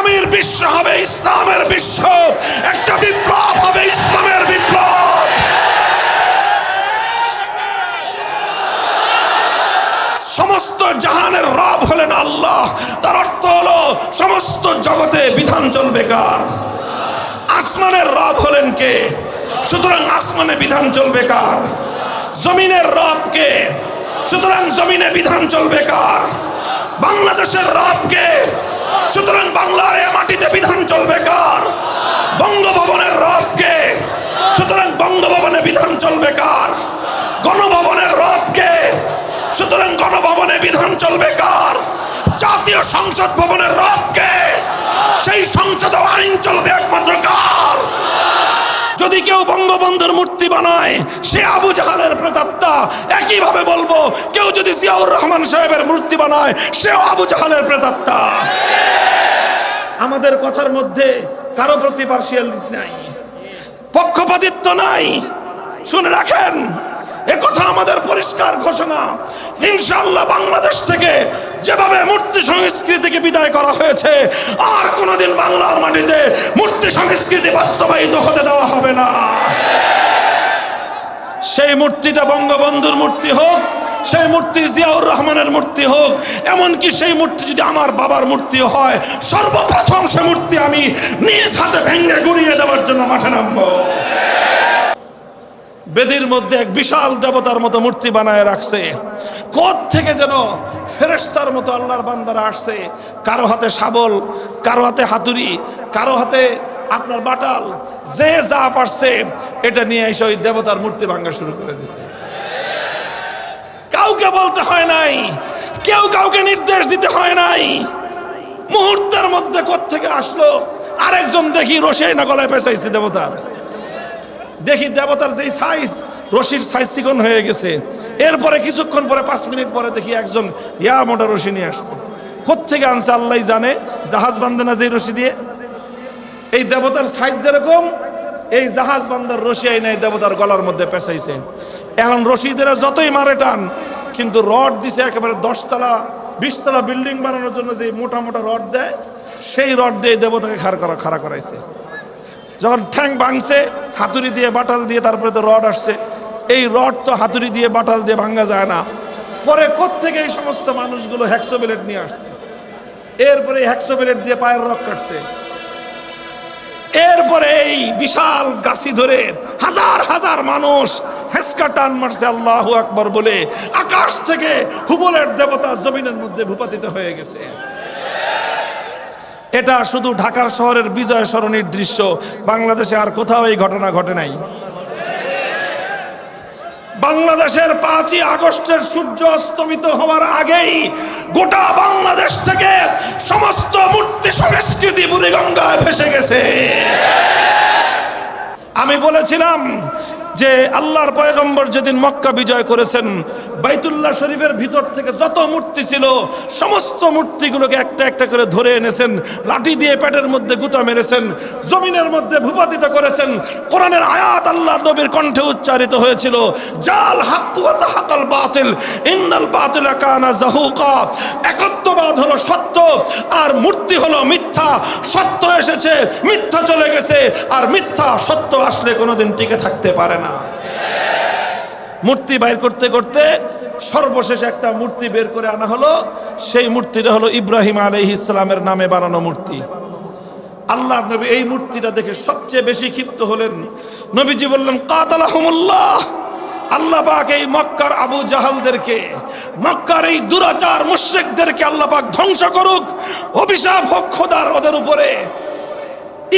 আগামীর বিশ্ব হবে ইসলামের বিশ্ব, একটা বিপ্লব হবে ইসলামের বিপ্লব। সমস্ত জাহানের রব হলেন আল্লাহ, তার অর্থ হলো সমস্ত জগতে বিধান চলবে কার? আসমানের রব হলেন কে? সুতরাং আসমানে বিধান চলবে কার? জমিনের রব কে? সুতরাং জমিনে বিধান চলবে কার? বাংলাদেশের রব কে? সুতরাং বাংলার এ মাটিতে বিধান চলবে কার? বঙ্গভবনের রব কে? সুতরাং বঙ্গভবনে বিধান চলবে কার? গণভবনের রব কে? সুতরাং গণভবনে বিধান চলবে কার? জাতীয় সংসদ ভবনের রব কে? সেই সংসদে আইন চলবে একমাত্র কার? যদি কেউ বঙ্গবন্ধুর মূর্তি বানায় সে আবু জাহালের প্রেতাত্মা। একইভাবে বলবো, কেউ যদি জিয়াউর রহমান সাহেবের মূর্তি বানায় সেও আবু জাহালের প্রেতাত্মা। আমাদের কথার মধ্যে কারো প্রতি পার্সিয়ালিটি নাই, পক্ষপাতিত্ব নাই। শুনে রাখেন, একথা আমাদের পরিষ্কার ঘোষণা। ইনশাআল্লাহ বাংলাদেশ থেকে যেভাবে মূর্তি সংস্কৃতিকে বিদায় করা হয়েছে, আর কোনোদিন বাংলার মাটিতে মূর্তি সংস্কৃতি বাস্তবায়িত হতে দেওয়া হবে না। সেই মূর্তিটা বঙ্গবন্ধুর মূর্তি হোক, সেই মূর্তি জিয়াউর রহমানের মূর্তি হোক, এমনকি সেই মূর্তি যদি আমার বাবার মূর্তি হয়, সর্বপ্রথম সে মূর্তি আমি নিজ হাতে ভেঙে গুড়িয়ে দেওয়ার জন্য মাঠে নামবো। বেদির মধ্যে এক বিশাল দেবতার মতো মূর্তি বানায় রাখছে। কোথ থেকে যেন ফেরেশতার মতো আল্লাহর বান্দারা আসছে, কারো হাতে শাবল, কারো হাতে হাতুড়ি, কারো হাতে আপনার বাটাল, যে যা পারছে এটা নিয়ে এসে ওই দেবতার মূর্তি ভাঙা শুরু করে দিছে। কাউকে বলতে হয় নাই, কেউ কাউকে নির্দেশ দিতে হয় নাই, মুহূর্তের মধ্যে কোথ থেকে আসলো। আরেকজন দেখি রশি না গলায় পেঁচাইছে দেবতার, দেখি দেবতার যেই সাইজ, রশির সাইজ চিকন হয়ে গেছে। এরপরে কিছুক্ষণ পরে 5 মিনিট পরে দেখি একজন ইয়া মোটা রশি নিয়ে আসছে। কোত্থেকে আনছে আল্লাহ জানে, জাহাজ বান্ধে না যে রশি দিয়ে। এই দেবতার সাইজ যেরকম, এই জাহাজ বান্ধার রশি আই নাই দেবতার গলার মধ্যে পেঁচাইছে। এখন রশিদের যতই মারে টান, কিন্তু রড দিছে একেবারে 10 তলা 20 তলা বিল্ডিং বানানোর জন্য যে মোটা মোটা রড দেয়, সেই রড দিয়ে দেবতাকে খাড়া করাইছে। যখন ঠ্যাং ভাঙছে, হাতুড়ি দিয়ে বাটাল দিয়ে তারপরে তো রড আসছে। এই রড তো হাতুড়ি দিয়ে বাটাল দিয়ে ভাঙা যায় না। পরে কোত্থেকে এই সমস্ত মানুষগুলো হ্যাকসো ব্লেড নিয়ে আসছে, এরপরে হ্যাকসো ব্লেড দিয়ে পায়ের রক কাটছে। এরপরে এই বিশাল গাছি ধরে হাজার হাজার মানুষ হেসকা টান মারছে আল্লাহু আকবার বলে। আকাশ থেকে হুবলের দেবতা জমিনের মধ্যে ভূপাতিত হয়ে গেছে। এটা শুধু ঢাকার শহরের বিজয় সরণির দৃশ্য, বাংলাদেশে আর কোথাও এই ঘটনা ঘটে নাই। বাংলাদেশের 5ই আগস্টের সূর্য অস্তমিত হওয়ার আগেই গোটা বাংলাদেশ থেকে সমস্ত মূর্তি সংস্কৃতি বুড়িগঙ্গায় ভেসে গেছে। আমি বলেছিলাম যে আল্লাহর পয়গম্বর যেদিন মক্কা বিজয় করেছেন, বাইতুল্লাহ শরীফের ভিতর থেকে যত মূর্তি ছিল সমস্ত মূর্তিগুলোকে একটা একটা করে ধরে এনেছেন, লাঠি দিয়ে পেটের মধ্যে গুতা মেরেছেন, জমিনের মধ্যে ভূপাতিত করেছেন। কোরআনের আয়াত আল্লাহর নবীর কণ্ঠে উচ্চারিত হয়েছিল, জাল হাক্কু ওয়া যাহাকাল বাতিল ইন্নাল বাতিলা কানা যাহুকা। একত্ববাদ হলো সত্য আর মূর্তি হলো মিথ্যা। সত্য এসেছে, মিথ্যা চলে গেছে, আর মিথ্যা সত্য আসলে কোনোদিন টিকে থাকতে পারে না। মূর্তি বাইর করতে করতে সর্বশেষে একটা মূর্তি বের করে আনা হলো। সেই মূর্তিটা হলো ইব্রাহিম আলাইহিস সালামের নামে বানানো মূর্তি। আল্লাহর নবী এই মূর্তিটা দেখে সবচেয়ে বেশি ক্ষিপ্ত হলেন। নবীজি বললেন, কাতালাহুমুল্লাহ, আল্লাহ পাক এই মক্কার আবু জাহালদেরকে, মক্কার এই দুরাচার মুশরিকদেরকে আল্লাহ পাক ধ্বংস করুক, অভিশাপ হোক খোদার ওদের উপরে।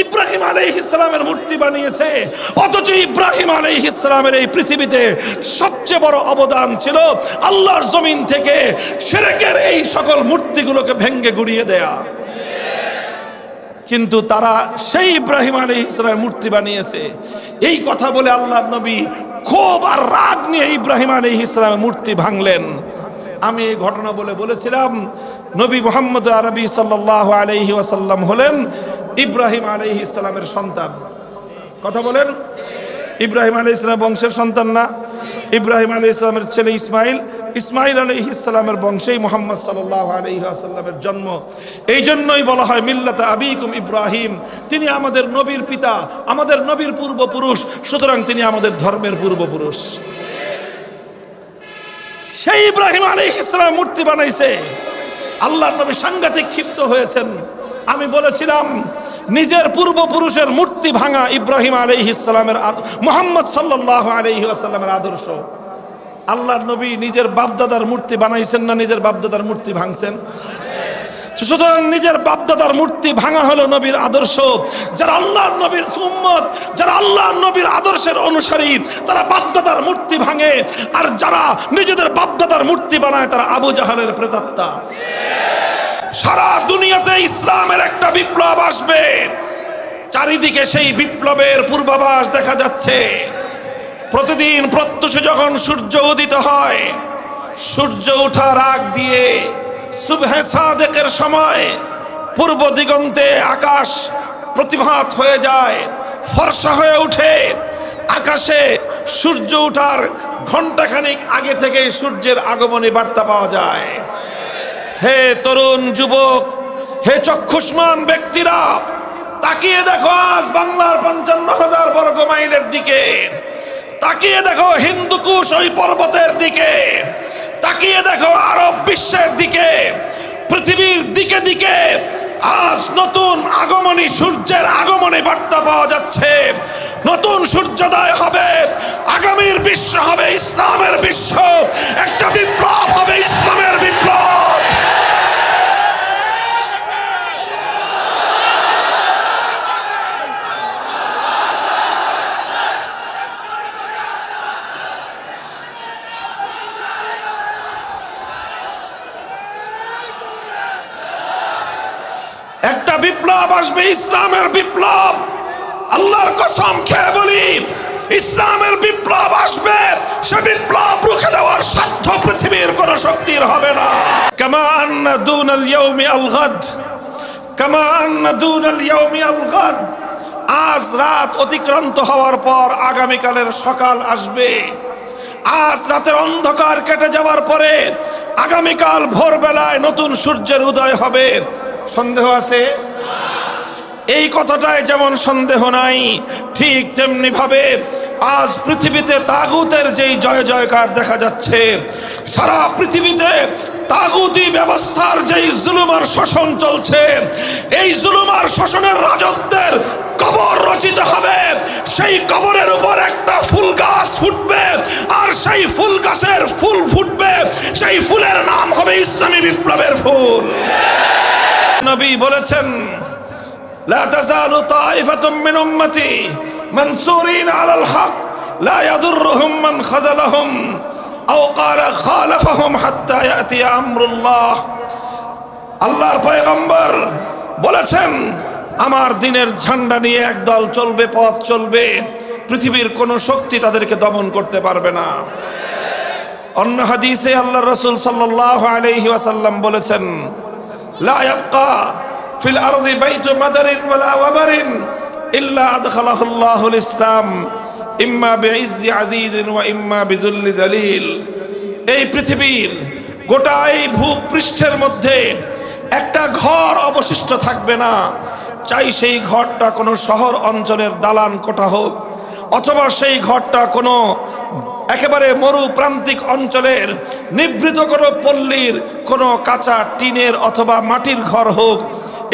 ইব্রাহিম আলাইহিস সালামের মূর্তি বানিয়েছে, অথচ ইব্রাহিম আলাইহিস সালামের এই পৃথিবীতে সবচেয়ে বড় অবদান ছিল আল্লাহর জমিন থেকে শিরকের এই সকল মূর্তিগুলোকে ভেঙে গুড়িয়ে দেয়া। কিন্তু তারা সেই ইব্রাহিম আলাইহিস সালামের মূর্তি বানিয়েছে। এই কথা বলে আল্লাহর নবী ক্ষোভ আর রাগ নিয়ে ইব্রাহিম আলাইহিস সালামের মূর্তি ভাঙলেন। আমি এই ঘটনা বলেছিলাম, নবী মুহাম্মদ আরবি সাল্লাল্লাহু আলাইহি ওয়াসাল্লাম হলেন ইব্রাহিম আলাইহিস সালামের সন্তান। কথা বলেন, ইব্রাহিম আলাইহিস সালাম বংশের সন্তান না? ইব্রাহিম আলাইহিস সালামের ছেলে ইসমাইল, ইসমাইল আলাইহিস সালামের বংশেই মুহাম্মদ সাল্লাল্লাহু আলাইহি ওয়াসাল্লামের জন্ম। এই জন্যই বলা হয় মিল্লাতা আবিকুম ইব্রাহিম, তিনি আমাদের নবীর পিতা, আমাদের নবীর পূর্বপুরুষ, সুতরাং তিনি আমাদের ধর্মের পূর্বপুরুষ। সেই ইব্রাহিম আলাইহিস সালাম মূর্তি বানাইছে, আল্লাহর নবী সাংঘাতিক ক্ষিপ্ত হয়েছেন। আমি বলেছিলাম নিজের পূর্বপুরুষের মূর্তি ভাঙা ইব্রাহিম আলাইহিস সালামের মুহাম্মদ সাল্লাল্লাহু আলাইহি ওয়াসাল্লামের আদর্শ। আল্লাহর নবী নিজের বাপদাদার মূর্তি বানাইছেন না নিজের বাপদাদার মূর্তি ভাঙছেন? সুতরাং নিজের বাপদাদার মূর্তি ভাঙা হলো নবীর আদর্শ। যারা আল্লাহর নবীর উম্মত, যারা আল্লাহর নবীর আদর্শের অনুসারী, তারা বাপদাদার মূর্তি ভাঙে, আর যারা নিজেদের বাপদাদার মূর্তি বানায় তারা আবু জাহালের প্রেতাত্মা। সারা দুনিয়াতে ইসলামের একটা বিপ্লব আসবে, চারিদিকে সেই বিপ্লবের পূর্বাভাস দেখা যাচ্ছে। প্রতিদিন প্রত্যুষে যখন সূর্য উদিত হয়, সূর্য ওঠার আগ দিয়ে সুবহে সাদেকের সময় পূর্ব দিগন্তে আকাশ প্রতিভাত হয়ে যায়, ফর্সা হয়ে ওঠে। আকাশে সূর্য ওঠার ঘণ্টাখানিক আগে থেকে সূর্যের আগমনী বার্তা পাওয়া যায়। হে তরুণ যুবক, হে চক্ষুষ্মান ব্যক্তিরা, তাকিয়ে দেখো আজ বাংলার 55,000 বর্গ মাইলের দিকে, তাকিয়ে দেখো হিন্দুকুশ ওই পর্বতের দিকে, তাকিয়ে দেখো আরব বিশ্বের দিকে, পৃথিবীর দিকে দিকে আজ নতুন আগমনী সূর্যের আগমনী বার্তা পাওয়া যাচ্ছে। নতুন সূর্যোদয় হবে, আগামীর বিশ্ব হবে ইসলামের বিশ্ব, একটা বিপ্লব হবে ইসলামের বিপ্লব। একটা বিপ্লব আসবে, ইসলামের বিপ্লব। আল্লাহর কসম খেয়ে বলি, ইসলামের বিপ্লব আসবে, সে বিপ্লব রুখে দেওয়ার সাধ্য পৃথিবীর কোন শক্তির হবে না। কামা আন্না দুনাল ইয়াউমি আল গাদ, কামা আন্না দুনাল ইয়াউমি আল গাদ। আজ রাত অতিক্রান্ত হওয়ার পর আগামীকালের সকাল আসবে। আজ রাতের অন্ধকার কেটে যাওয়ার পরে আগামীকাল ভোরবেলায় নতুন সূর্যের উদয় হবে। সন্দেহ আছে? এই কথাটায় যেমন সন্দেহ নাই, ঠিক তেমনি ভাবে আজ পৃথিবীতে তাগুতের যেই জয় জয়কার দেখা যাচ্ছে, সারা পৃথিবীতে তাগুতি ব্যবস্থার যেই জুলুম আর শোষণ চলছে, এই জুলুম আর শোষণের রাজত্বের কবর রচিত হবে। সেই কবরের উপর একটা ফুল গাছ ফুটবে, আর সেই ফুল গাছের ফুল ফুটবে, সেই ফুলের নাম হবে ইসলামী বিপ্লবের ফুল। নবী বলেছেন, লা তাজালু তাইফাতুম মিন উম্মতি মানসুরিন আলাল হক লা ইয়াদুররুহুম মান খাযালাহুম আও ক্বালা খালাফাহুম হাত্তা ইয়াতি আমরুল্লাহ। আল্লাহর পয়গম্বর বলেছেন, আমার দ্বীনের ঝান্ডা নিয়ে একদল চলবে, পথ চলবে, পৃথিবীর কোন শক্তি তাদেরকে দমন করতে পারবে না। অন্য হাদিসে আল্লাহর রাসূল সাল্লাল্লাহু আলাইহি ওয়াসাল্লাম বলেছেন, লা ইয়াবকা ফিল আরদি বাইতু মাদারিন ওয়ালা ওয়াবারিন ইল্লা আদখালাহুল্লাহুল ইসলাম ইম্মা বিইজ্জি আজিজিন ওয়া ইম্মা বিযুল্লি জালিল। এই পৃথিবীর গোটা এই ভূপৃষ্ঠের মধ্যে একটা ঘর অবশিষ্ট থাকবে না, চাই সেই ঘরটা কোনো শহর অঞ্চলের দালান কোঠা হোক, অথবা সেই ঘরটা কোনো একেবারে মরুপ্রান্তিক অঞ্চলের নিভৃত কোনো পল্লীর কোনো কাঁচা টিনের অথবা মাটির ঘর হোক,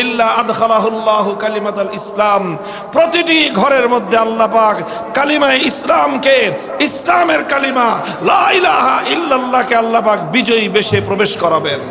ইল্লা আদখালাহুল্লাহু কালিমাতাল ইসলাম। প্রতিটি ঘরের মধ্যে আল্লাহ পাক কালিমায়ে ইসলামকে, ইসলামের কালিমা লা ইলাহা ইল্লাল্লাহকে আল্লাহ পাক বিজয়ী বেশে প্রবেশ করাবেন।